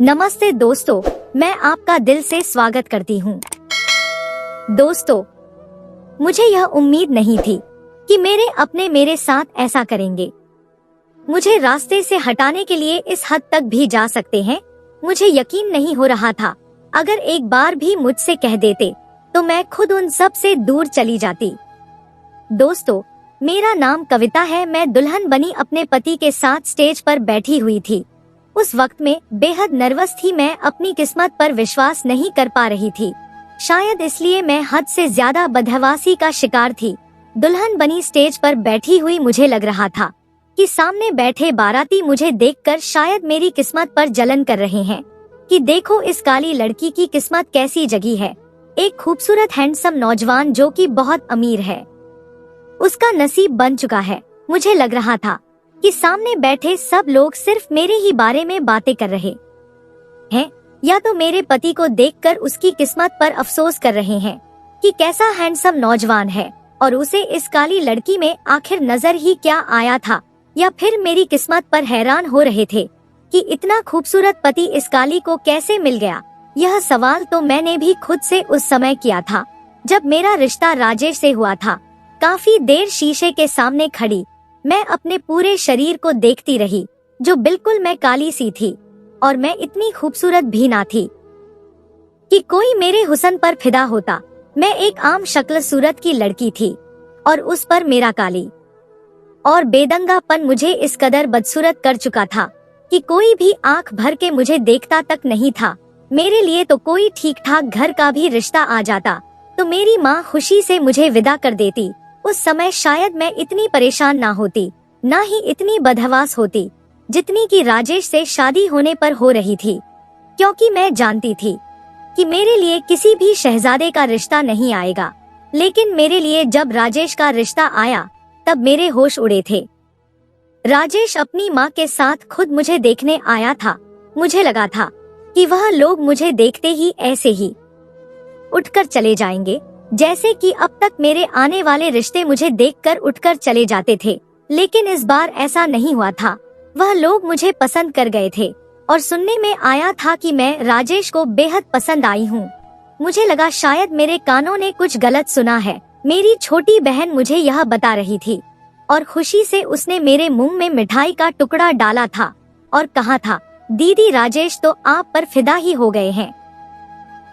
नमस्ते दोस्तों, मैं आपका दिल से स्वागत करती हूँ। दोस्तों, मुझे यह उम्मीद नहीं थी कि मेरे अपने मेरे साथ ऐसा करेंगे। मुझे रास्ते से हटाने के लिए इस हद तक भी जा सकते हैं। मुझे यकीन नहीं हो रहा था। अगर एक बार भी मुझसे कह देते तो मैं खुद उन सब से दूर चली जाती। दोस्तों, मेरा नाम कविता है। मैं दुल्हन बनी अपने पति के साथ स्टेज पर बैठी हुई थी। उस वक्त में बेहद नर्वस थी। मैं अपनी किस्मत पर विश्वास नहीं कर पा रही थी। शायद इसलिए मैं हद से ज्यादा बदहवासी का शिकार थी। दुल्हन बनी स्टेज पर बैठी हुई मुझे लग रहा था कि सामने बैठे बाराती मुझे देखकर शायद मेरी किस्मत पर जलन कर रहे हैं कि देखो इस काली लड़की की किस्मत कैसी जगी है। एक खूबसूरत हैंडसम नौजवान जो कि बहुत अमीर है, उसका नसीब बन चुका है। मुझे लग रहा था कि सामने बैठे सब लोग सिर्फ मेरे ही बारे में बातें कर रहे हैं, या तो मेरे पति को देखकर उसकी किस्मत पर अफसोस कर रहे हैं कि कैसा हैंडसम नौजवान है और उसे इस काली लड़की में आखिर नजर ही क्या आया था, या फिर मेरी किस्मत पर हैरान हो रहे थे कि इतना खूबसूरत पति इस काली को कैसे मिल गया। यह सवाल तो मैंने भी खुद से उस समय किया था जब मेरा रिश्ता राजेश से हुआ था। काफी देर शीशे के सामने खड़ी मैं अपने पूरे शरीर को देखती रही, जो बिल्कुल मैं काली सी थी और मैं इतनी खूबसूरत भी ना थी कि कोई मेरे हुस्न पर फिदा होता। मैं एक आम शक्ल सूरत की लड़की थी और उस पर मेरा काली और बेदंगापन मुझे इस कदर बदसूरत कर चुका था कि कोई भी आंख भर के मुझे देखता तक नहीं था। मेरे लिए तो कोई ठीक ठाक घर का भी रिश्ता आ जाता तो मेरी माँ खुशी से मुझे विदा कर देती। उस समय शायद मैं इतनी परेशान ना होती, ना ही इतनी बदहवास होती जितनी कि राजेश से शादी होने पर हो रही थी, क्योंकि मैं जानती थी कि मेरे लिए किसी भी शहजादे का रिश्ता नहीं आएगा। लेकिन मेरे लिए जब राजेश का रिश्ता आया तब मेरे होश उड़े थे। राजेश अपनी माँ के साथ खुद मुझे देखने आया था। मुझे लगा था कि वह लोग मुझे देखते ही ऐसे ही उठकर चले जाएंगे, जैसे कि अब तक मेरे आने वाले रिश्ते मुझे देखकर उठकर चले जाते थे। लेकिन इस बार ऐसा नहीं हुआ था। वह लोग मुझे पसंद कर गए थे और सुनने में आया था कि मैं राजेश को बेहद पसंद आई हूँ। मुझे लगा शायद मेरे कानों ने कुछ गलत सुना है। मेरी छोटी बहन मुझे यह बता रही थी और खुशी से उसने मेरे मुंह में मिठाई का टुकड़ा डाला था और कहा था, दीदी राजेश तो आप पर फिदा ही हो गए हैं।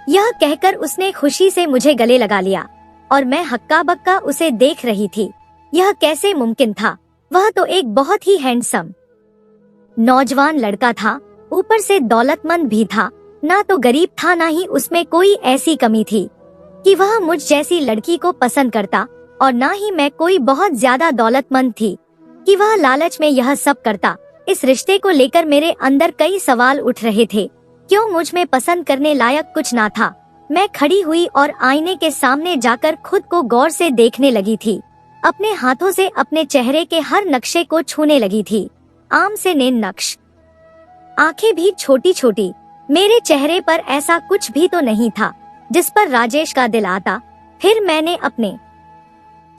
यह कहकर उसने खुशी से मुझे गले लगा लिया और मैं हक्का बक्का उसे देख रही थी। यह कैसे मुमकिन था? वह तो एक बहुत ही हैंडसम नौजवान लड़का था, ऊपर से दौलतमंद भी था। ना तो गरीब था, ना ही उसमें कोई ऐसी कमी थी कि वह मुझ जैसी लड़की को पसंद करता, और ना ही मैं कोई बहुत ज्यादा दौलतमंद थी कि वह लालच में यह सब करता। इस रिश्ते को लेकर मेरे अंदर कई सवाल उठ रहे थे। क्यों मुझ में पसंद करने लायक कुछ ना था? मैं खड़ी हुई और आईने के सामने जाकर खुद को गौर से देखने लगी थी। अपने हाथों से अपने चेहरे के हर नक्शे को छूने लगी थी। आम से नेन नक्श, आंखें भी छोटी छोटी। मेरे चेहरे पर ऐसा कुछ भी तो नहीं था जिस पर राजेश का दिल आता। फिर मैंने अपने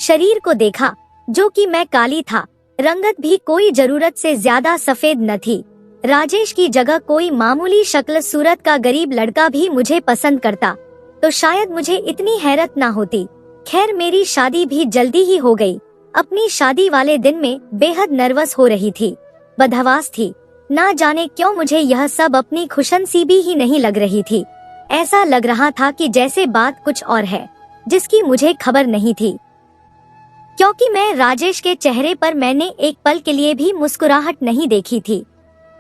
शरीर को देखा, जो कि मैं काली था। रंगत भी कोई जरूरत से ज्यादा सफेद न थी। राजेश की जगह कोई मामूली शक्ल सूरत का गरीब लड़का भी मुझे पसंद करता तो शायद मुझे इतनी हैरत ना होती। खैर, मेरी शादी भी जल्दी ही हो गई। अपनी शादी वाले दिन में बेहद नर्वस हो रही थी, बदहवास थी। ना जाने क्यों मुझे यह सब अपनी खुशनसीबी ही नहीं लग रही थी। ऐसा लग रहा था कि जैसे बात कुछ और है जिसकी मुझे खबर नहीं थी, क्योंकि मैं राजेश के चेहरे पर मैंने एक पल के लिए भी मुस्कुराहट नहीं देखी थी।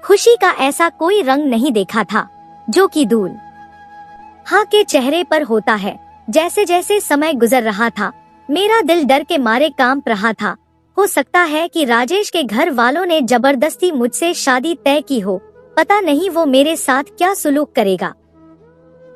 खुशी का ऐसा कोई रंग नहीं देखा था जो कि दूल्हा के चेहरे पर होता है। जैसे जैसे समय गुजर रहा था मेरा दिल डर के मारे कांप रहा था। हो सकता है कि राजेश के घर वालों ने जबरदस्ती मुझसे शादी तय की हो। पता नहीं वो मेरे साथ क्या सुलूक करेगा।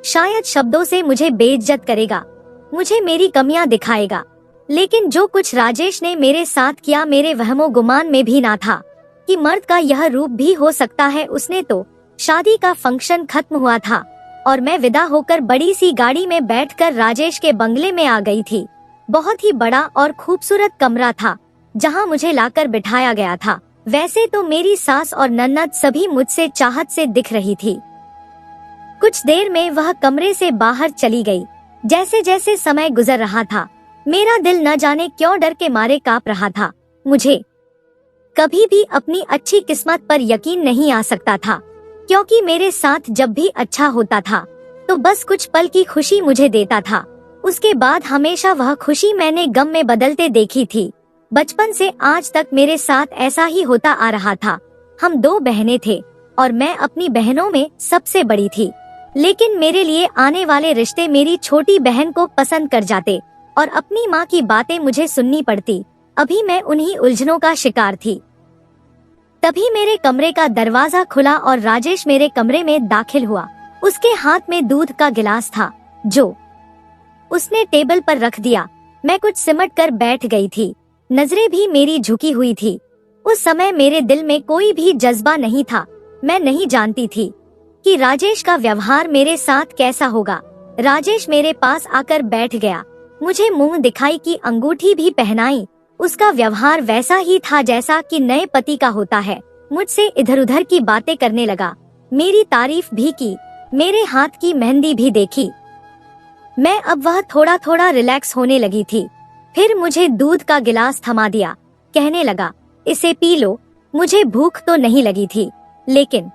शायद शब्दों से मुझे बेइज्जत करेगा, मुझे मेरी कमियां दिखाएगा। लेकिन जो कुछ राजेश ने मेरे साथ किया मेरे वहमो गुमान में भी ना था कि मर्द का यह रूप भी हो सकता है। उसने तो शादी का फंक्शन खत्म हुआ था और मैं विदा होकर बड़ी सी गाड़ी में बैठकर राजेश के बंगले में आ गई थी। बहुत ही बड़ा और खूबसूरत कमरा था जहां मुझे लाकर बिठाया गया था। वैसे तो मेरी सास और नन्नद सभी मुझसे चाहत से दिख रही थी, कुछ देर में वह कमरे से बाहर चली गई। जैसे जैसे समय गुजर रहा था, मेरा दिल न जाने क्यों डर के मारे कांप रहा था। मुझे कभी भी अपनी अच्छी किस्मत पर यकीन नहीं आ सकता था, क्योंकि मेरे साथ जब भी अच्छा होता था तो बस कुछ पल की खुशी मुझे देता था। उसके बाद हमेशा वह खुशी मैंने गम में बदलते देखी थी। बचपन से आज तक मेरे साथ ऐसा ही होता आ रहा था। हम 2 बहनें थे और मैं अपनी बहनों में सबसे बड़ी थी, लेकिन मेरे लिए आने वाले रिश्ते मेरी छोटी बहन को पसंद कर जाते और अपनी माँ की बातें मुझे सुननी पड़ती। अभी मैं उन्हीं उलझनों का शिकार थी। तभी मेरे कमरे का दरवाजा खुला और राजेश मेरे कमरे में दाखिल हुआ। उसके हाथ में दूध का गिलास था जो उसने टेबल पर रख दिया। मैं कुछ सिमट कर बैठ गई थी, नजरें भी मेरी झुकी हुई थी। उस समय मेरे दिल में कोई भी जज्बा नहीं था। मैं नहीं जानती थी कि राजेश का व्यवहार मेरे साथ कैसा होगा। राजेश मेरे पास आकर बैठ गया, मुझे मुंह दिखाई की अंगूठी भी पहनाई। उसका व्यवहार वैसा ही था जैसा कि नए पति का होता है। मुझसे इधर उधर की बातें करने लगा, मेरी तारीफ भी की, मेरे हाथ की मेहंदी भी देखी। मैं अब वह थोड़ा थोड़ा रिलैक्स होने लगी थी। फिर मुझे दूध का गिलास थमा दिया, कहने लगा, इसे पी लो। मुझे भूख तो नहीं लगी थी, लेकिन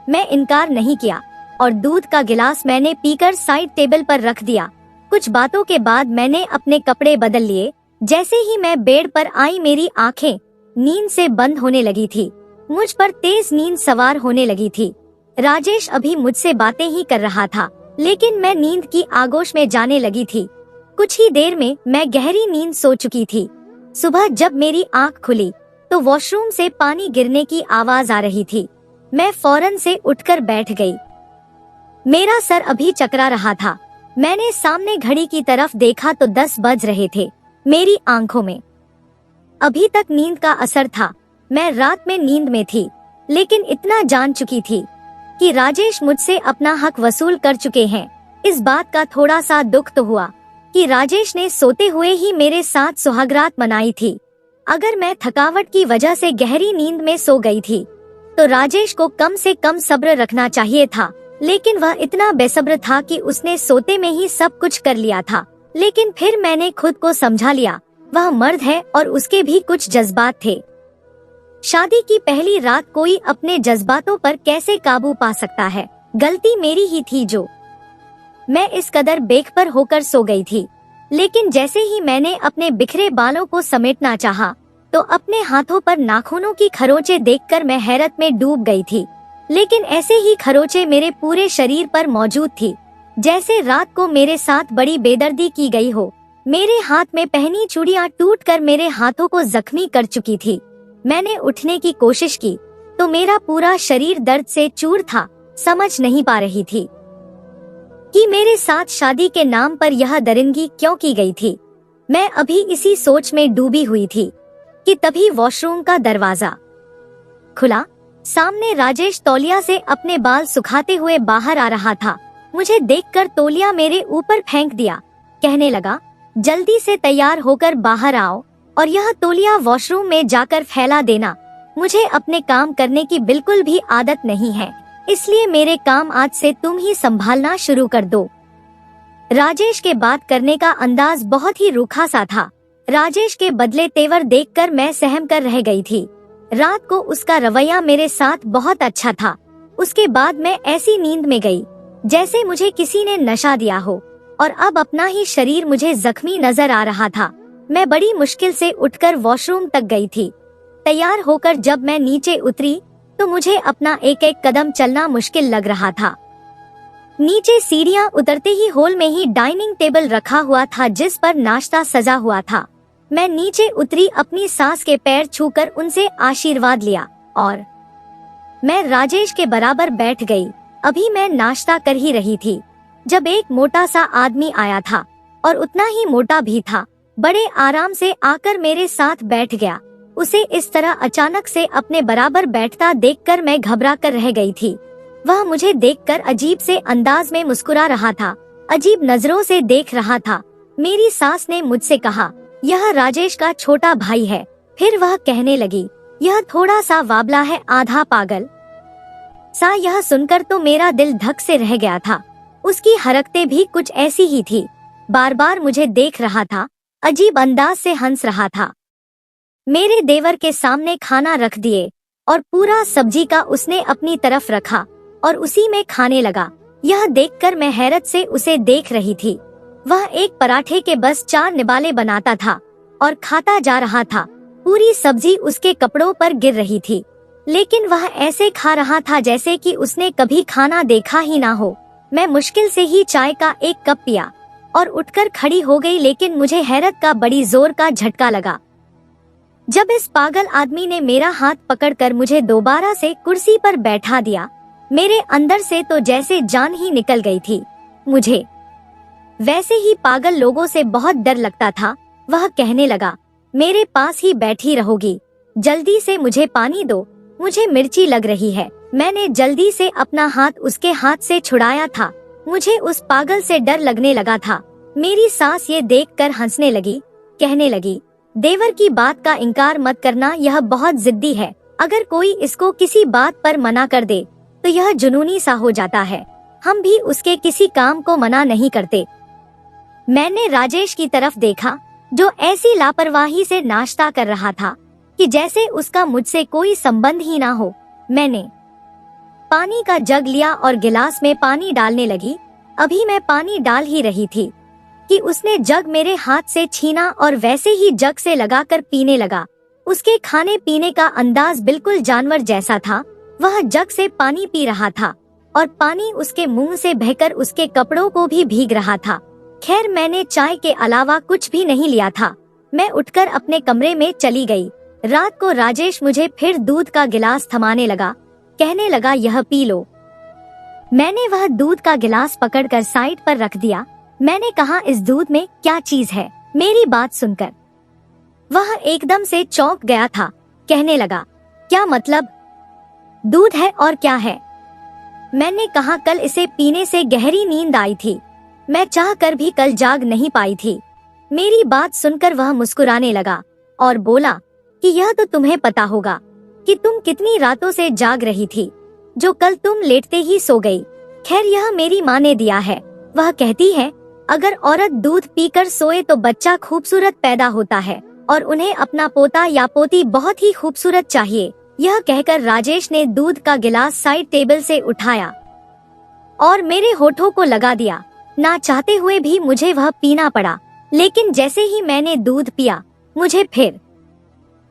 मैं इनकार नहीं किया और दूध का गिलास मैंने पीकर साइड टेबल पर रख दिया। कुछ बातों के बाद मैंने अपने कपड़े बदल लिए। जैसे ही मैं बेड पर आई, मेरी आंखें नींद से बंद होने लगी थी। मुझ पर तेज नींद सवार होने लगी थी। राजेश अभी मुझसे बातें ही कर रहा था, लेकिन मैं नींद की आगोश में जाने लगी थी। कुछ ही देर में मैं गहरी नींद सो चुकी थी। सुबह जब मेरी आंख खुली तो वॉशरूम से पानी गिरने की आवाज आ रही थी। मैं फौरन से उठकर बैठ गई। मेरा सर अभी चकरा रहा था। मैंने सामने घड़ी की तरफ देखा तो 10 बज रहे थे। मेरी आंखों में अभी तक नींद का असर था। मैं रात में नींद में थी, लेकिन इतना जान चुकी थी कि राजेश मुझसे अपना हक वसूल कर चुके हैं। इस बात का थोड़ा सा दुख तो हुआ कि राजेश ने सोते हुए ही मेरे साथ सुहागरात मनाई थी। अगर मैं थकावट की वजह से गहरी नींद में सो गई थी तो राजेश को कम से कम सब्र रखना चाहिए था, लेकिन वह इतना बेसब्र था कि उसने सोते में ही सब कुछ कर लिया था। लेकिन फिर मैंने खुद को समझा लिया, वह मर्द है और उसके भी कुछ जज्बात थे। शादी की पहली रात कोई अपने जज्बातों पर कैसे काबू पा सकता है। गलती मेरी ही थी जो मैं इस कदर बेखबर होकर सो गई थी। लेकिन जैसे ही मैंने अपने बिखरे बालों को समेटना चाहा तो अपने हाथों पर नाखूनों की खरोंचें देखकर मैं हैरत में डूब गई थी। लेकिन ऐसे ही खरोंचें मेरे पूरे शरीर पर मौजूद थी, जैसे रात को मेरे साथ बड़ी बेदर्दी की गई हो। मेरे हाथ में पहनी चूड़ियां टूटकर मेरे हाथों को जख्मी कर चुकी थी। मैंने उठने की कोशिश की तो मेरा पूरा शरीर दर्द से चूर था। समझ नहीं पा रही थी कि मेरे साथ शादी के नाम पर यह दरिंदगी क्यों की गई थी। मैं अभी इसी सोच में डूबी हुई थी कि तभी वॉशरूम का दरवाजा खुला। सामने राजेश तौलिया से अपने बाल सुखाते हुए बाहर आ रहा था। मुझे देखकर तौलिया मेरे ऊपर फेंक दिया, कहने लगा, जल्दी से तैयार होकर बाहर आओ और यह तौलिया वॉशरूम में जाकर फैला देना। मुझे अपने काम करने की बिल्कुल भी आदत नहीं है, इसलिए मेरे काम आज से तुम ही संभालना शुरू कर दो। राजेश के बात करने का अंदाज बहुत ही रूखा सा था। राजेश के बदले तेवर देखकर मैं सहम कर रह गई थी। रात को उसका रवैया मेरे साथ बहुत अच्छा था। उसके बाद मैं ऐसी नींद में गई जैसे मुझे किसी ने नशा दिया हो और अब अपना ही शरीर मुझे जख्मी नजर आ रहा था। मैं बड़ी मुश्किल से उठकर वॉशरूम तक गई थी। तैयार होकर जब मैं नीचे उतरी तो मुझे अपना एक एक कदम चलना मुश्किल लग रहा था। नीचे सीढ़ियां उतरते ही हॉल में ही डाइनिंग टेबल रखा हुआ था जिस पर नाश्ता सजा हुआ था। मैं नीचे उतरी, अपनी सास के पैर छूकर उनसे आशीर्वाद लिया और मैं राजेश के बराबर बैठ गई। अभी मैं नाश्ता कर ही रही थी जब एक मोटा सा आदमी आया था और उतना ही मोटा भी था। बड़े आराम से आकर मेरे साथ बैठ गया। उसे इस तरह अचानक से अपने बराबर बैठता देखकर मैं घबरा कर रह गई थी। वह मुझे देखकर अजीब से अंदाज में मुस्कुरा रहा था, अजीब नजरों से देख रहा था। मेरी सास ने मुझसे कहा, यह राजेश का छोटा भाई है। फिर वह कहने लगी, यह थोड़ा सा वाबला है, आधा पागल। सा यह सुनकर तो मेरा दिल धक से रह गया था। उसकी हरकतें भी कुछ ऐसी ही थी। बार बार मुझे देख रहा था, अजीब अंदाज से हंस रहा था। मेरे देवर के सामने खाना रख दिए और पूरा सब्जी का उसने अपनी तरफ रखा और उसी में खाने लगा। यह देखकर मैं हैरत से उसे देख रही थी। वह एक पराठे के बस 4 निवाले बनाता था और खाता जा रहा था। पूरी सब्जी उसके कपड़ों पर गिर रही थी, लेकिन वह ऐसे खा रहा था जैसे कि उसने कभी खाना देखा ही ना हो। मैं मुश्किल से ही चाय का एक कप पिया और उठकर खड़ी हो गई, लेकिन मुझे हैरत का बड़ी जोर का झटका लगा जब इस पागल आदमी ने मेरा हाथ पकड़कर मुझे दोबारा से कुर्सी पर बैठा दिया। मेरे अंदर से तो जैसे जान ही निकल गई थी। मुझे वैसे ही पागल लोगों से बहुत डर लगता था। वह कहने लगा, मेरे पास ही बैठी रहोगी, जल्दी से मुझे पानी दो, मुझे मिर्ची लग रही है। मैंने जल्दी से अपना हाथ उसके हाथ से छुड़ाया था। मुझे उस पागल से डर लगने लगा था। मेरी सास ये देखकर हंसने लगी, कहने लगी, देवर की बात का इनकार मत करना, यह बहुत जिद्दी है। अगर कोई इसको किसी बात पर मना कर दे तो यह जुनूनी सा हो जाता है। हम भी उसके किसी काम को मना नहीं करते। मैंने राजेश की तरफ देखा, जो ऐसी लापरवाही से नाश्ता कर रहा था कि जैसे उसका मुझसे कोई संबंध ही ना हो। मैंने पानी का जग लिया और गिलास में पानी डालने लगी। अभी मैं पानी डाल ही रही थी कि उसने जग मेरे हाथ से छीना और वैसे ही जग से लगाकर पीने लगा। उसके खाने पीने का अंदाज बिल्कुल जानवर जैसा था। वह जग से पानी पी रहा था और पानी उसके मुंह से बहकर उसके कपड़ों को भी भीग रहा था। खैर, मैंने चाय के अलावा कुछ भी नहीं लिया था। मैं उठकर अपने कमरे में चली गई। रात को राजेश मुझे फिर दूध का गिलास थमाने लगा, कहने लगा, यह पी लो। मैंने वह दूध का गिलास पकड़कर साइड पर रख दिया। मैंने कहा, इस दूध में क्या चीज है? मेरी बात सुनकर वह एकदम से चौंक गया था। कहने लगा, क्या मतलब? दूध है और क्या है? मैंने कहा, कल इसे पीने से गहरी नींद आई थी। मैं चाहकर भी कल जाग नहीं पाई थी। मेरी बात सुनकर वह मुस्कुराने लगा और बोला कि यह तो तुम्हें पता होगा कि तुम कितनी रातों से जाग रही थी, जो कल तुम लेटते ही सो गई। खैर, यह मेरी माँ ने दिया है। वह कहती है, अगर औरत दूध पीकर सोए तो बच्चा खूबसूरत पैदा होता है और उन्हें अपना पोता या पोती बहुत ही खूबसूरत चाहिए। यह कहकर राजेश ने दूध का गिलास साइड टेबल से उठाया और मेरे होठों को लगा दिया। ना चाहते हुए भी मुझे वह पीना पड़ा, लेकिन जैसे ही मैंने दूध पिया, मुझे फिर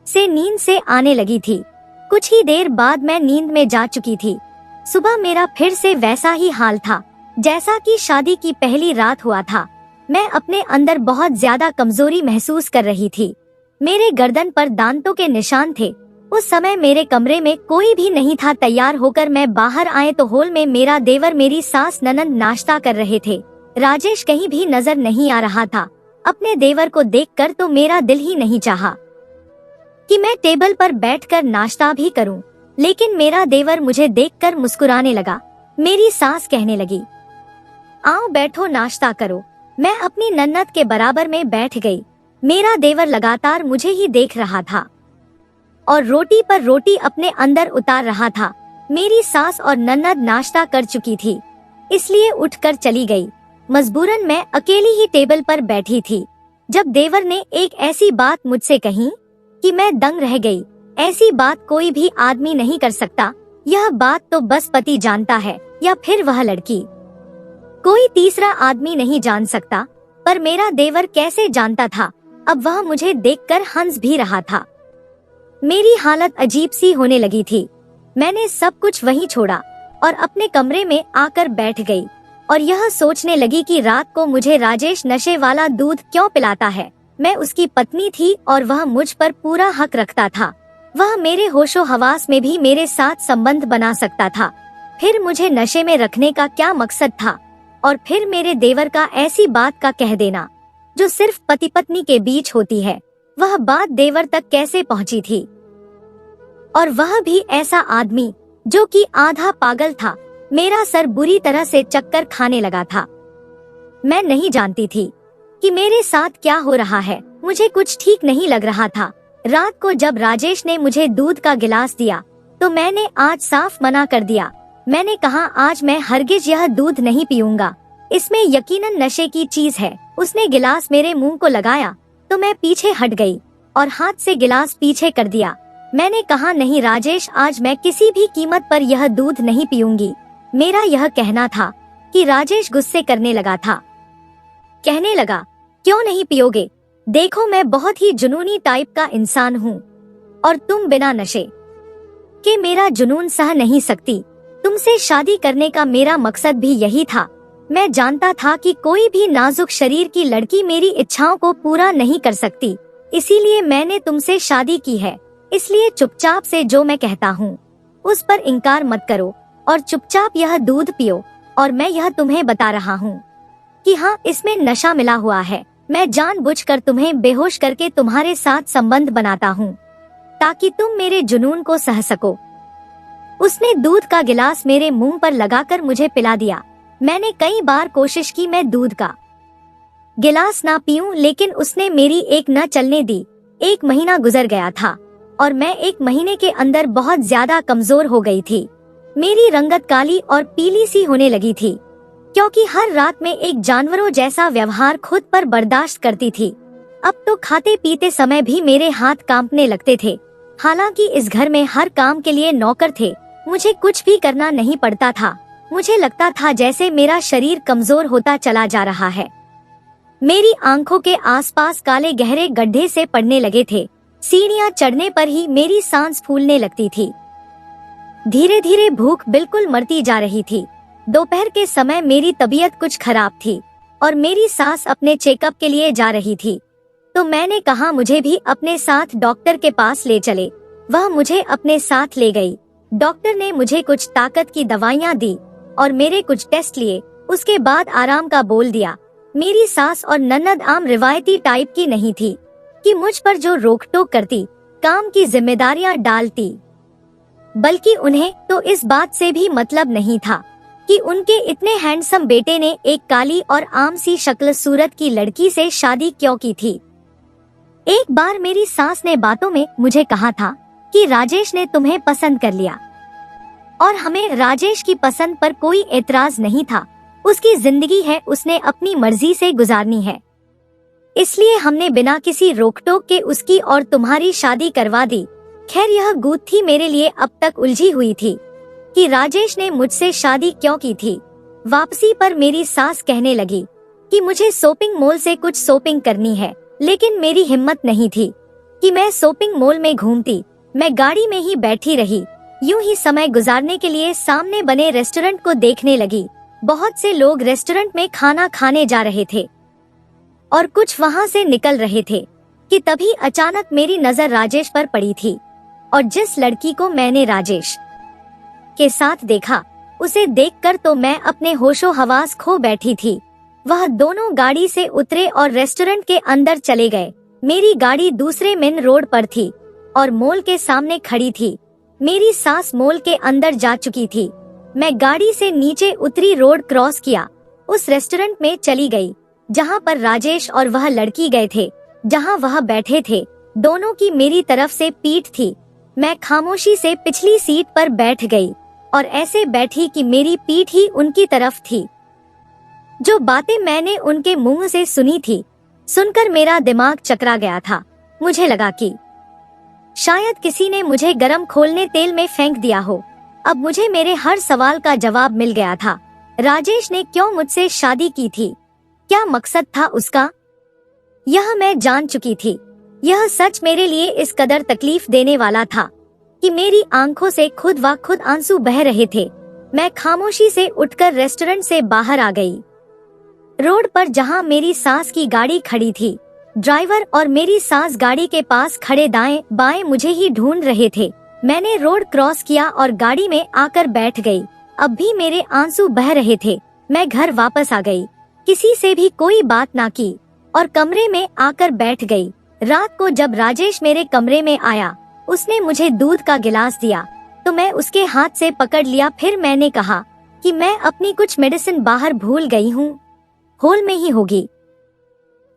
से नींद से आने लगी थी। कुछ ही देर बाद मैं नींद में जा चुकी थी। सुबह मेरा फिर से वैसा ही हाल था जैसा कि शादी की पहली रात हुआ था। मैं अपने अंदर बहुत ज्यादा कमजोरी महसूस कर रही थी। मेरे गर्दन पर दांतों के निशान थे। उस समय मेरे कमरे में कोई भी नहीं था। तैयार होकर मैं बाहर आए तो हॉल में मेरा देवर, मेरी सास, ननद नाश्ता कर रहे थे। राजेश कहीं भी नजर नहीं आ रहा था। अपने देवर को देखकर तो मेरा दिल ही नहीं चाहा कि मैं टेबल पर बैठकर नाश्ता भी करूं, लेकिन मेरा देवर मुझे देखकर मुस्कुराने लगा। मेरी सास कहने लगी, आओ बैठो, नाश्ता करो। मैं अपनी नन्नत के बराबर में बैठ गई। मेरा देवर लगातार मुझे ही देख रहा था और रोटी पर रोटी अपने अंदर उतार रहा था। मेरी सास और नन्नद नाश्ता कर चुकी थी, इसलिए उठकर चली गई। मजबूरन मैं अकेली ही टेबल पर बैठी थी। जब देवर ने एक ऐसी बात मुझसे कही कि मैं दंग रह गई। ऐसी बात कोई भी आदमी नहीं कर सकता। यह बात तो बस पति जानता है या फिर वह लड़की, कोई तीसरा आदमी नहीं जान सकता। पर मेरा देवर कैसे जानता था? अब वह मुझे देखकर हंस भी रहा था। मेरी हालत अजीब सी होने लगी थी। मैंने सब कुछ वहीं छोड़ा और अपने कमरे में आकर बैठ गई और यह सोचने लगी कि रात को मुझे राजेश नशे वाला दूध क्यों पिलाता है। मैं उसकी पत्नी थी और वह मुझ पर पूरा हक रखता था। वह मेरे होशो हवास में भी मेरे साथ संबंध बना सकता था। फिर मुझे नशे में रखने का क्या मकसद था? और फिर मेरे देवर का ऐसी बात का कह देना जो सिर्फ पति पत्नी के बीच होती है, वह बात देवर तक कैसे पहुंची थी? और वह भी ऐसा आदमी जो कि आधा पागल था। मेरा सर बुरी तरह से चक्कर खाने लगा था। मैं नहीं जानती थी कि मेरे साथ क्या हो रहा है। मुझे कुछ ठीक नहीं लग रहा था। रात को जब राजेश ने मुझे दूध का गिलास दिया तो मैंने आज साफ मना कर दिया मैंने कहा आज मैं हरगिज यह दूध नहीं पीऊंगा, इसमें यकीनन नशे की चीज है। उसने गिलास मेरे मुंह को लगाया तो मैं पीछे हट गई और हाथ से गिलास पीछे कर दिया। मैंने कहा नहीं राजेश, आज मैं किसी भी कीमत पर यह दूध नहीं पीऊंगी। मेरा यह कहना था कि राजेश गुस्से करने लगा था। कहने लगा, क्यों नहीं पियोगे? देखो मैं बहुत ही जुनूनी टाइप का इंसान हूँ और तुम बिना नशे के मेरा जुनून सह नहीं सकती। तुमसे शादी करने का मेरा मकसद भी यही था। मैं जानता था कि कोई भी नाजुक शरीर की लड़की मेरी इच्छाओं को पूरा नहीं कर सकती, इसीलिए मैंने तुमसे शादी की है। इसलिए चुपचाप से जो मैं कहता हूँ उस पर इनकार मत करो और चुपचाप यह दूध पियो। और मैं यह तुम्हें बता रहा हूँ कि हाँ, इसमें नशा मिला हुआ है। मैं जानबूझकर तुम्हें बेहोश करके तुम्हारे साथ संबंध बनाता हूँ ताकि तुम मेरे जुनून को सह सको। उसने दूध का गिलास मेरे मुंह पर लगाकर मुझे पिला दिया। मैंने कई बार कोशिश की मैं दूध का गिलास ना पीऊं, लेकिन उसने मेरी एक न चलने दी। 1 महीना गुजर गया था और मैं 1 महीने के अंदर बहुत ज्यादा कमजोर हो गई थी। मेरी रंगत काली और पीली सी होने लगी थी क्योंकि हर रात में एक जानवरों जैसा व्यवहार खुद पर बर्दाश्त करती थी। अब तो खाते पीते समय भी मेरे हाथ कांपने लगते थे। हालांकि इस घर में हर काम के लिए नौकर थे, मुझे कुछ भी करना नहीं पड़ता था। मुझे लगता था जैसे मेरा शरीर कमजोर होता चला जा रहा है। मेरी आंखों के आसपास काले गहरे गड्ढे से पड़ने लगे थे। सीढ़ियां चढ़ने पर ही मेरी सांस फूलने लगती थी। धीरे धीरे भूख बिल्कुल मरती जा रही थी। दोपहर के समय मेरी तबीयत कुछ खराब थी और मेरी सास अपने चेकअप के लिए जा रही थी, तो मैंने कहा मुझे भी अपने साथ डॉक्टर के पास ले चले। वह मुझे अपने साथ ले गई। डॉक्टर ने मुझे कुछ ताकत की दवाइयाँ दी और मेरे कुछ टेस्ट लिए। उसके बाद आराम का बोल दिया। मेरी सास और ननद आम रिवायती टाइप की नहीं थी कि मुझ पर जो रोक टोक करती, काम की जिम्मेदारियां डालती, बल्कि उन्हें तो इस बात से भी मतलब नहीं था कि उनके इतने हैंडसम बेटे ने एक काली और आम सी शक्ल सूरत की लड़की से शादी क्यों की थी। एक बार मेरी सास ने बातों में मुझे कहा था कि राजेश ने तुम्हें पसंद कर लिया और हमें राजेश की पसंद पर कोई एतराज नहीं था। उसकी जिंदगी है, उसने अपनी मर्जी से गुजारनी है, इसलिए हमने बिना किसी रोक टोक के उसकी और तुम्हारी शादी करवा दी। खैर यह गुत्थी मेरे लिए अब तक उलझी हुई थी कि राजेश ने मुझसे शादी क्यों की थी। वापसी पर मेरी सास कहने लगी कि मुझे शॉपिंग मॉल से कुछ शॉपिंग करनी है, लेकिन मेरी हिम्मत नहीं थी कि मैं शॉपिंग मॉल में घूमती। मैं गाड़ी में ही बैठी रही। यूं ही समय गुजारने के लिए सामने बने रेस्टोरेंट को देखने लगी। बहुत से लोग रेस्टोरेंट में खाना खाने जा रहे थे और कुछ वहां से निकल रहे थे कि तभी अचानक मेरी नजर राजेश पर पड़ी थी। और जिस लड़की को मैंने राजेश के साथ देखा, उसे देखकर तो मैं अपने होशो हवास खो बैठी थी। वह दोनों गाड़ी से उतरे और रेस्टोरेंट के अंदर चले गए। मेरी गाड़ी दूसरे मेन रोड पर थी और मॉल के सामने खड़ी थी। मेरी सास मॉल के अंदर जा चुकी थी। मैं गाड़ी से नीचे उतरी, रोड क्रॉस किया, उस रेस्टोरेंट में चली गई जहां पर राजेश और वह लड़की गए थे, जहां वह बैठे थे। दोनों की मेरी तरफ से पीठ थी। मैं खामोशी से पिछली सीट पर बैठ गई और ऐसे बैठी कि मेरी पीठ ही उनकी तरफ थी। जो बातें मैंने उनके मुंह से सुनी थी, सुनकर मेरा दिमाग चकरा गया था। मुझे लगा कि शायद किसी ने मुझे गरम खोलने तेल में फेंक दिया हो। अब मुझे मेरे हर सवाल का जवाब मिल गया था। राजेश ने क्यों मुझसे शादी की थी? क्या मकसद था उसका? यह मैं जान चुकी थी। यह सच मेरे लिए इस कदर तकलीफ देने वाला था कि मेरी आंखों से खुद व खुद आंसू बह रहे थे। मैं खामोशी से उठकर रेस्टोरेंट से बाहर आ गई। रोड पर जहां मेरी सास की गाड़ी खड़ी थी, ड्राइवर और मेरी सास गाड़ी के पास खड़े दाएं बाएं मुझे ही ढूंढ रहे थे। मैंने रोड क्रॉस किया और गाड़ी में आकर बैठ गई। अब भी मेरे आंसू बह रहे थे। मैं घर वापस आ गई, किसी से भी कोई बात ना की और कमरे में आकर बैठ गई। रात को जब राजेश मेरे कमरे में आया, उसने मुझे दूध का गिलास दिया तो मैं उसके हाथ से पकड़ लिया। फिर मैंने कहा कि मैं अपनी कुछ मेडिसिन बाहर भूल गई हूँ, हॉल में ही होगी,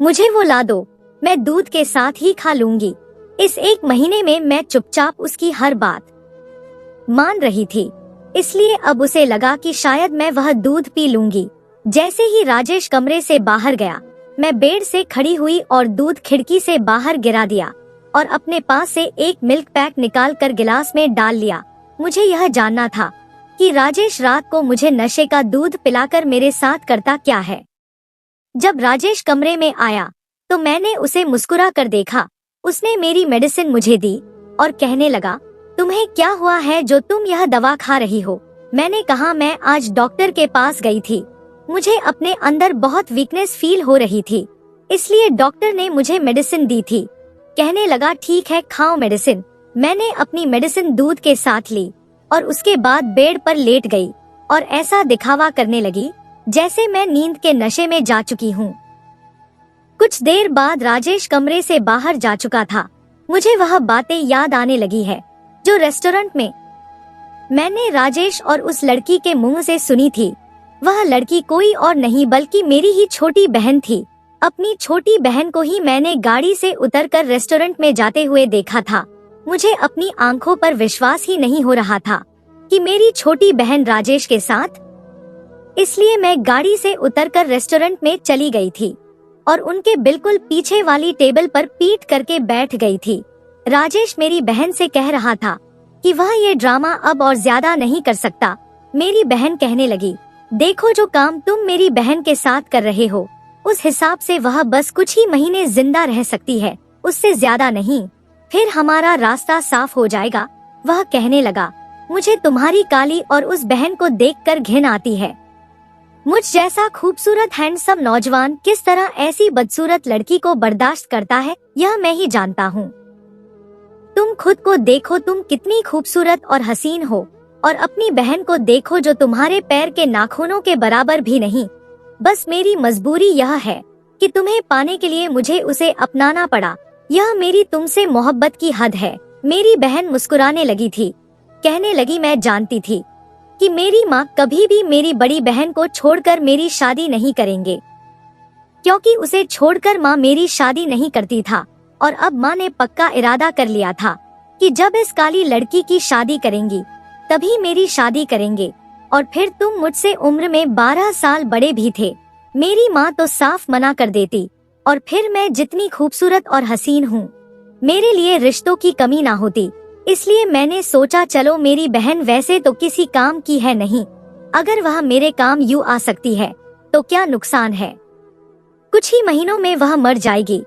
मुझे वो ला दो, मैं दूध के साथ ही खा लूंगी। इस 1 महीने में मैं चुपचाप उसकी हर बात मान रही थी। इसलिए अब उसे लगा कि शायद मैं वह दूध पी लूंगी। जैसे ही राजेश कमरे से बाहर गया, मैं बेड से खड़ी हुई और दूध खिड़की से बाहर गिरा दिया और अपने पास से एक मिल्क पैक निकाल कर गिलास में डाल लिया। मुझे यह जानना था कि राजेश रात को मुझे नशे का दूध पिलाकर मेरे साथ करता क्या है। जब राजेश कमरे में आया तो मैंने उसे मुस्कुरा कर देखा। उसने मेरी मेडिसिन मुझे दी और कहने लगा, तुम्हें क्या हुआ है जो तुम यह दवा खा रही हो? मैंने कहा, मैं आज डॉक्टर के पास गई थी। मुझे अपने अंदर बहुत वीकनेस फील हो रही थी, इसलिए डॉक्टर ने मुझे मेडिसिन दी थी। कहने लगा, ठीक है, खाओ मेडिसिन। मैंने अपनी मेडिसिन दूध के साथ ली और उसके बाद बेड पर लेट गई और ऐसा दिखावा करने लगी जैसे मैं नींद के नशे में जा चुकी हूँ। कुछ देर बाद राजेश कमरे से बाहर जा चुका था। मुझे वह बातें याद आने लगी है जो रेस्टोरेंट में मैंने राजेश और उस लड़की के मुंह से सुनी थी। वह लड़की कोई और नहीं बल्कि मेरी ही छोटी बहन थी। अपनी छोटी बहन को ही मैंने गाड़ी से उतरकर रेस्टोरेंट में जाते हुए देखा था। मुझे अपनी आंखों पर विश्वास ही नहीं हो रहा था कि मेरी छोटी बहन राजेश के साथ। इसलिए मैं गाड़ी से उतरकर रेस्टोरेंट में चली गई थी और उनके बिल्कुल पीछे वाली टेबल पर पीठ करके बैठ गई थी। राजेश मेरी बहन से कह रहा था कि वह ये ड्रामा अब और ज्यादा नहीं कर सकता। मेरी बहन कहने लगी, देखो जो काम तुम मेरी बहन के साथ कर रहे हो, उस हिसाब से वह बस कुछ ही महीने जिंदा रह सकती है, उससे ज्यादा नहीं। फिर हमारा रास्ता साफ हो जाएगा। वह कहने लगा, मुझे तुम्हारी काली और उस बहन को देखकर घिन आती है। मुझ जैसा खूबसूरत हैंडसम नौजवान किस तरह ऐसी बदसूरत लड़की को बर्दाश्त करता है, यह मैं ही जानता हूँ। तुम खुद को देखो, तुम कितनी खूबसूरत और हसीन हो, और अपनी बहन को देखो जो तुम्हारे पैर के नाखूनों के बराबर भी नहीं। बस मेरी मजबूरी यह है कि तुम्हें पाने के लिए मुझे उसे अपनाना पड़ा। यह मेरी तुमसे मोहब्बत की हद है। मेरी बहन मुस्कुराने लगी थी। कहने लगी, मैं जानती थी कि मेरी माँ कभी भी मेरी बड़ी बहन को छोड़कर मेरी शादी नहीं करेंगे, क्योंकि उसे छोड़कर माँ मेरी शादी नहीं करती था। और अब माँ ने पक्का इरादा कर लिया था कि जब इस काली लड़की की शादी करेंगी तभी मेरी शादी करेंगे। और फिर तुम मुझसे उम्र में 12 साल बड़े भी थे। मेरी माँ तो साफ मना कर देती, और फिर मैं जितनी खूबसूरत और हसीन हूँ, मेरे लिए रिश्तों की कमी ना होती। इसलिए मैंने सोचा, चलो मेरी बहन वैसे तो किसी काम की है नहीं, अगर वह मेरे काम यूँ आ सकती है तो क्या नुकसान है। कुछ ही महीनों में वह मर जाएगी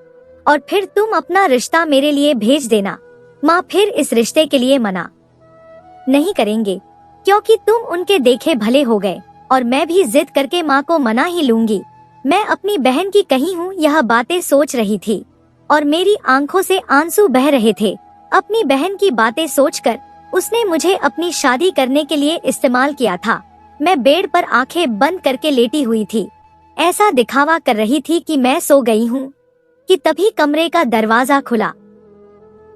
और फिर तुम अपना रिश्ता मेरे लिए भेज देना। माँ फिर इस रिश्ते के लिए मना नहीं करेंगे, क्योंकि तुम उनके देखे भले हो गए, और मैं भी जिद करके माँ को मना ही लूंगी। मैं अपनी बहन की कही हूँ यह बातें सोच रही थी और मेरी आंखों से आंसू बह रहे थे। अपनी बहन की बातें सोचकर उसने मुझे अपनी शादी करने के लिए इस्तेमाल किया था। मैं बेड पर आंखें बंद करके लेटी हुई थी, ऐसा दिखावा कर रही थी कि मैं सो गई हूँ कि तभी कमरे का दरवाजा खुला।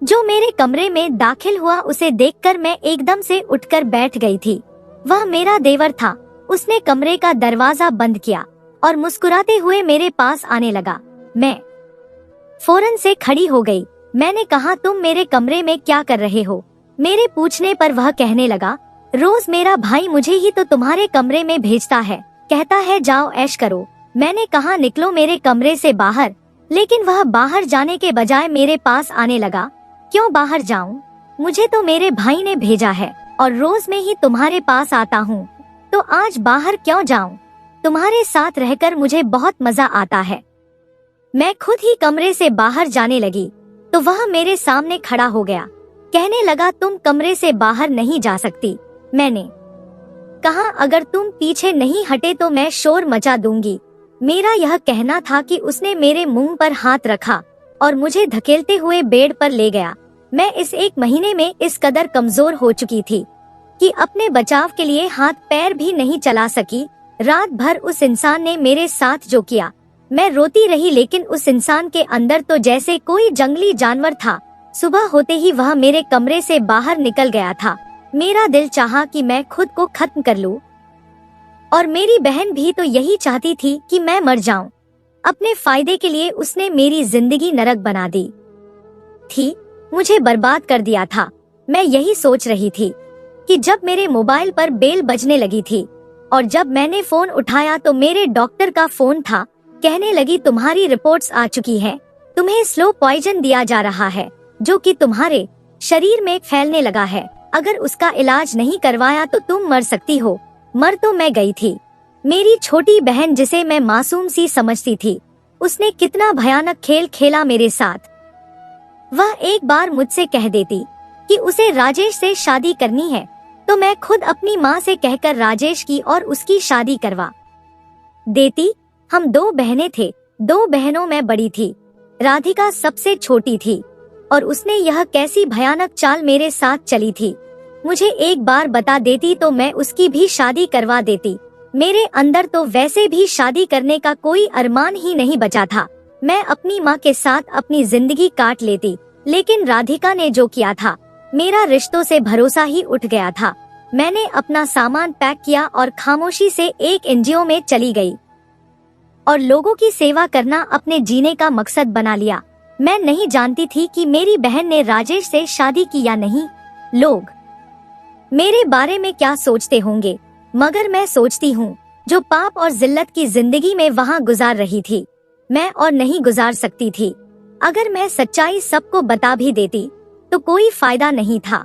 जो मेरे कमरे में दाखिल हुआ उसे देखकर मैं एकदम से उठकर बैठ गई थी। वह मेरा देवर था। उसने कमरे का दरवाजा बंद किया और मुस्कुराते हुए मेरे पास आने लगा। मैं फौरन से खड़ी हो गई। मैंने कहा, तुम मेरे कमरे में क्या कर रहे हो? मेरे पूछने पर वह कहने लगा, रोज मेरा भाई मुझे ही तो तुम्हारे कमरे में भेजता है, कहता है जाओ ऐश करो। मैंने कहा, निकलो मेरे कमरे से बाहर, लेकिन वह बाहर जाने के बजाय मेरे पास आने लगा। क्यों बाहर जाऊं? मुझे तो मेरे भाई ने भेजा है और रोज मैं ही तुम्हारे पास आता हूँ, तो आज बाहर क्यों जाऊं? तुम्हारे साथ रहकर मुझे बहुत मजा आता है। मैं खुद ही कमरे से बाहर जाने लगी तो वह मेरे सामने खड़ा हो गया। कहने लगा, तुम कमरे से बाहर नहीं जा सकती। मैंने कहा, अगर तुम पीछे नहीं हटे तो मैं शोर मचा दूंगी। मेरा यह कहना था कि उसने मेरे मुंह पर हाथ रखा और मुझे धकेलते हुए बेड पर ले गया। मैं इस 1 महीने में इस कदर कमजोर हो चुकी थी कि अपने बचाव के लिए हाथ पैर भी नहीं चला सकी। रात भर उस इंसान ने मेरे साथ जो किया, मैं रोती रही, लेकिन उस इंसान के अंदर तो जैसे कोई जंगली जानवर था। सुबह होते ही वह मेरे कमरे से बाहर निकल गया था। मेरा दिल चाहा कि मैं खुद को खत्म कर लूं, और मेरी बहन भी तो यही चाहती थी कि मैं मर जाऊं। अपने फायदे के लिए उसने मेरी जिंदगी नरक बना दी थी, मुझे बर्बाद कर दिया था। मैं यही सोच रही थी कि जब मेरे मोबाइल पर बेल बजने लगी थी और जब मैंने फोन उठाया तो मेरे डॉक्टर का फोन था। कहने लगी तुम्हारी रिपोर्ट्स आ चुकी हैं, तुम्हें स्लो पॉइजन दिया जा रहा है जो कि तुम्हारे शरीर में फैलने लगा है। अगर उसका इलाज नहीं करवाया तो तुम मर सकती हो। मर तो मैं गई थी। मेरी छोटी बहन जिसे मैं मासूम सी समझती थी, उसने कितना भयानक खेल खेला मेरे साथ। वह एक बार मुझसे कह देती कि उसे राजेश से शादी करनी है तो मैं खुद अपनी माँ से कहकर राजेश की और उसकी शादी करवा देती। हम 2 बहनें थे, 2 बहनों में बड़ी थी। राधिका सबसे छोटी थी और उसने यह कैसी भयानक चाल मेरे साथ चली थी। मुझे एक बार बता देती तो मैं उसकी भी शादी करवा देती। मेरे अंदर तो वैसे भी शादी करने का कोई अरमान ही नहीं बचा था। मैं अपनी माँ के साथ अपनी जिंदगी काट लेती, लेकिन राधिका ने जो किया था, मेरा रिश्तों से भरोसा ही उठ गया था। मैंने अपना सामान पैक किया और खामोशी से एक एनजीओ में चली गई और लोगों की सेवा करना अपने जीने का मकसद बना लिया। मैं नहीं जानती थी कि मेरी बहन ने राजेश से शादी की या नहीं। लोग मेरे बारे में क्या सोचते होंगे, मगर मैं सोचती हूँ जो पाप और जिल्लत की जिंदगी में वहाँ गुजार रही थी, मैं और नहीं गुजार सकती थी। अगर मैं सच्चाई सबको बता भी देती तो कोई फायदा नहीं था।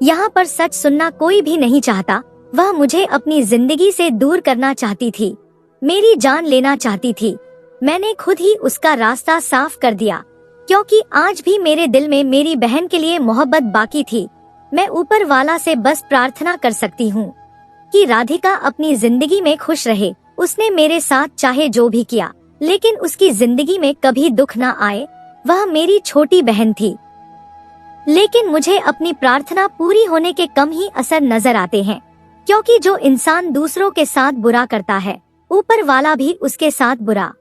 यहाँ पर सच सुनना कोई भी नहीं चाहता। वह मुझे अपनी जिंदगी से दूर करना चाहती थी, मेरी जान लेना चाहती थी। मैंने खुद ही उसका रास्ता साफ कर दिया, क्योंकि आज भी मेरे दिल में मेरी बहन के लिए मोहब्बत बाकी थी। मैं ऊपर वाला से बस प्रार्थना कर सकती हूँ कि राधिका अपनी जिंदगी में खुश रहे। उसने मेरे साथ चाहे जो भी किया, लेकिन उसकी जिंदगी में कभी दुख ना आए। वह मेरी छोटी बहन थी, लेकिन मुझे अपनी प्रार्थना पूरी होने के कम ही असर नजर आते हैं, क्योंकि जो इंसान दूसरों के साथ बुरा करता है, ऊपर वाला भी उसके साथ बुरा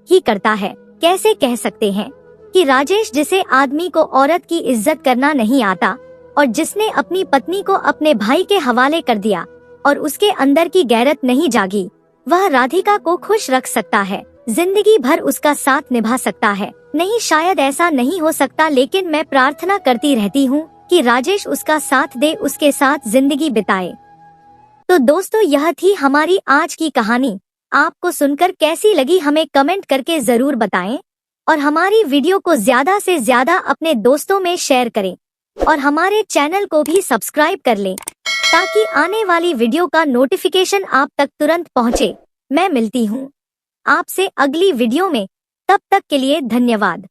ही करता है। कैसे कह सकते हैं कि राजेश, जिसे आदमी को औरत की इज्जत करना नहीं आता और जिसने अपनी पत्नी को अपने भाई के हवाले कर दिया और उसके अंदर की गैरत नहीं जागी, वह राधिका को खुश रख सकता है, जिंदगी भर उसका साथ निभा सकता है? नहीं, शायद ऐसा नहीं हो सकता, लेकिन मैं प्रार्थना करती रहती हूँ कि राजेश उसका साथ दे, उसके साथ जिंदगी बिताए। तो दोस्तों, यह थी हमारी आज की कहानी। आपको सुनकर कैसी लगी हमें कमेंट करके जरूर बताएं और हमारी वीडियो को ज्यादा से ज्यादा अपने दोस्तों में शेयर करें और हमारे चैनल को भी सब्सक्राइब कर लें ताकि आने वाली वीडियो का नोटिफिकेशन आप तक तुरंत पहुंचे। मैं मिलती हूं आपसे अगली वीडियो में, तब तक के लिए धन्यवाद।